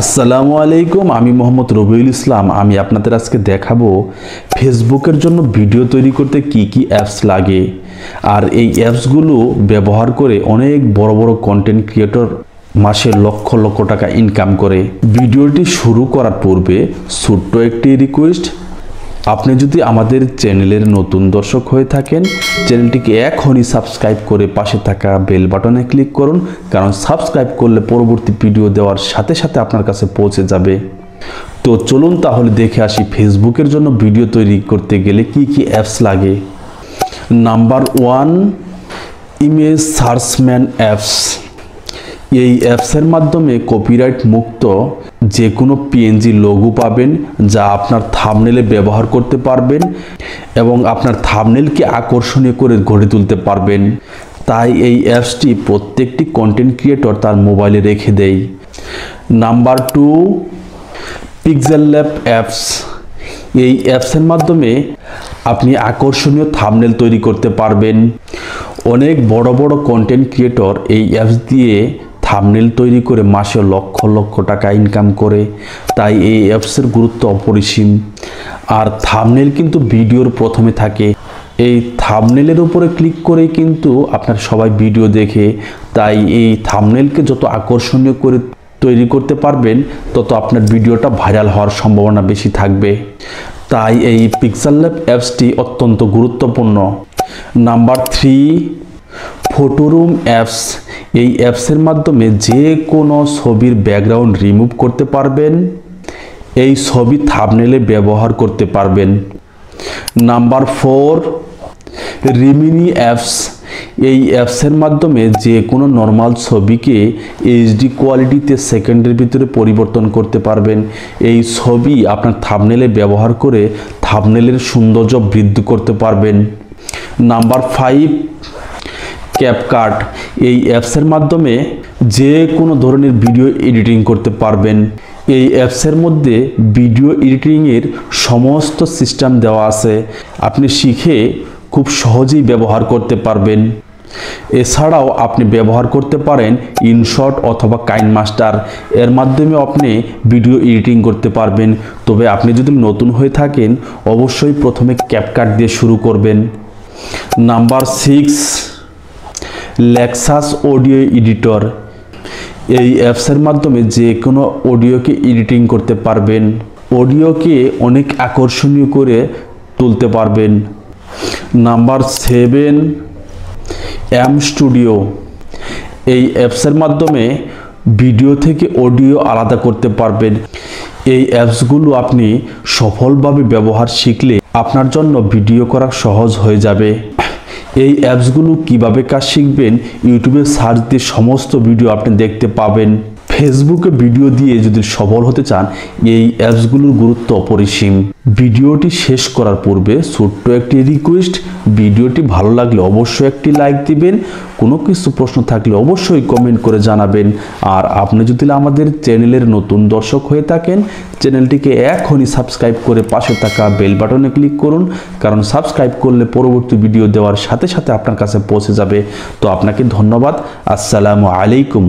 আসসালামু আলাইকুম, আমি মোহাম্মদ রবিউল ইসলাম। আমি আপনাদের আজকে দেখাবো ফেসবুকের জন্য ভিডিও তৈরি করতে কি কি অ্যাপস লাগে। আর এই অ্যাপসগুলো ব্যবহার করে অনেক বড় বড় কন্টেন্ট ক্রিয়েটর মাসে লক্ষ লক্ষ টাকা ইনকাম করে। ভিডিওটি শুরু করার পূর্বে ছোট্ট একটি রিকোয়েস্ট, আপনি যদি আমাদের চ্যানেলের নতুন দর্শক হয়ে থাকেন, চ্যানেলটিকে এখনই সাবস্ক্রাইব করে পাশে থাকা বেল বাটনে ক্লিক করুন, কারণ সাবস্ক্রাইব করলে পরবর্তী ভিডিও দেওয়ার সাথে সাথে আপনার কাছে পৌঁছে যাবে। তো চলুন তাহলে দেখে আসি ফেসবুকের জন্য ভিডিও তৈরি করতে গেলে কি কি অ্যাপস লাগে। Number 1, image Searchman apps. এই অ্যাপসের মাধ্যমে কপিরাইট মুক্ত যে কোনো পিএনজি লোগো পাবেন, যা আপনার থাম্বনেলে ব্যবহার করতে পারবেন এবং আপনার থাম্বনেলকে আকর্ষণীয় করে গড়ে তুলতে পারবেন। তাই এই অ্যাপসটি প্রত্যেকটি কন্টেন্ট ক্রিয়েটর তার মোবাইলে রেখে দেয়। Number 2, pixel lab apps. এই অ্যাপসের মাধ্যমে আপনি আকর্ষণীয় থাম্বনেল তৈরি করতে পারবেন। অনেক বড় বড় কন্টেন্ট ক্রিয়েটর এই অ্যাপস দিয়ে থাম্বনেল তৈরি করে মাসে লক্ষ লক্ষ টাকা ইনকাম করে। তাই এই অ্যাপসের গুরুত্ব অপরিসীম। আর থাম্বনেল কিন্তু ভিডিওর প্রথমে থাকে। এই থাম্বনেলের উপরে ক্লিক করেই কিন্তু আপনার সবাই ভিডিও দেখে। তাই এই থাম্বনেলকে যত আকর্ষণীয় করে তৈরি করতে পারবেন, তত আপনার ভিডিওটা ভাইরাল হওয়ার সম্ভাবনা বেশি থাকবে। তাই এই পিক্সেল ল্যাব অ্যাপসটি অত্যন্ত গুরুত্বপূর্ণ। Number 3, Photoroom apps. এই অ্যাপসের মাধ্যমে যে কোনো ছবির ব্যাকগ্রাউন্ড রিমুভ করতে পারবেন, এই ছবি থাম্বনেলে ব্যবহার করতে পারবেন। Number 4, Remini apps. এই অ্যাপসের মাধ্যমে যে কোনো নর্মাল ছবিকে এইচডি কোয়ালিটিতে সেকেন্ডের ভিতরে পরিবর্তন করতে পারবেন। এই ছবি আপনার থাম্বনেলে ব্যবহার করে থাম্বনেলের সৌন্দর্য বৃদ্ধি করতে পারবেন। Number 5, CapCut. এই অ্যাপসের মাধ্যমে যে কোনো ধরনের ভিডিও এডিটিং করতে পারবেন। এই অ্যাপসের মধ্যে ভিডিও এডিটিংয়ের সমস্ত সিস্টেম দেওয়া আছে, আপনি শিখে খুব সহজেই ব্যবহার করতে পারবেন। এছাড়াও আপনি ব্যবহার করতে পারেন ইনশট অথবা কাইনমাস্টার। এর মাধ্যমে আপনি ভিডিও এডিটিং করতে পারবেন। তবে আপনি যদি নতুন হয়ে থাকেন, অবশ্যই প্রথমে ক্যাপকাট দিয়ে শুরু করবেন। Number 6, Lexus audio editor. এই অ্যাপসের মাধ্যমে যে কোনো অডিওকে এডিটিং করতে পারবেন, অডিওকে অনেক আকর্ষণীয় করে তুলতে পারবেন। Number 7, M Studio. এই অ্যাপসের মাধ্যমে ভিডিও থেকে অডিও আলাদা করতে পারবেন। এই অ্যাপসগুলো আপনি সফলভাবে ব্যবহার শিখলে আপনার জন্য ভিডিও করা সহজ হয়ে যাবে। এই অ্যাপসগুলো কিভাবে কাজ শিখবেন, ইউটিউবে সার্চ দিয়ে সমস্ত ভিডিও আপনি দেখতে পাবেন। ফেসবুকে ভিডিও দিয়ে যদি সফল হতে চান, এই অ্যাপসগুলোর গুরুত্ব অপরিসীম। ভিডিওটি শেষ করার পূর্বে ছোট্ট একটি রিকোয়েস্ট, ভিডিওটি ভালো লাগলে অবশ্যই একটি লাইক দিবেন। কোনো কিছু প্রশ্ন থাকলে অবশ্যই কমেন্ট করে জানাবেন। আর আপনি যদি আমাদের চ্যানেলের নতুন দর্শক হয়ে থাকেন, চ্যানেলটিকে এখনই সাবস্ক্রাইব করে পাশে থাকা বেল বাটনে ক্লিক করুন, কারণ সাবস্ক্রাইব করলে পরবর্তী ভিডিও দেওয়ার সাথে সাথে আপনার কাছে পৌঁছে যাবে। তো আপনাকে ধন্যবাদ। আসসালামু আলাইকুম।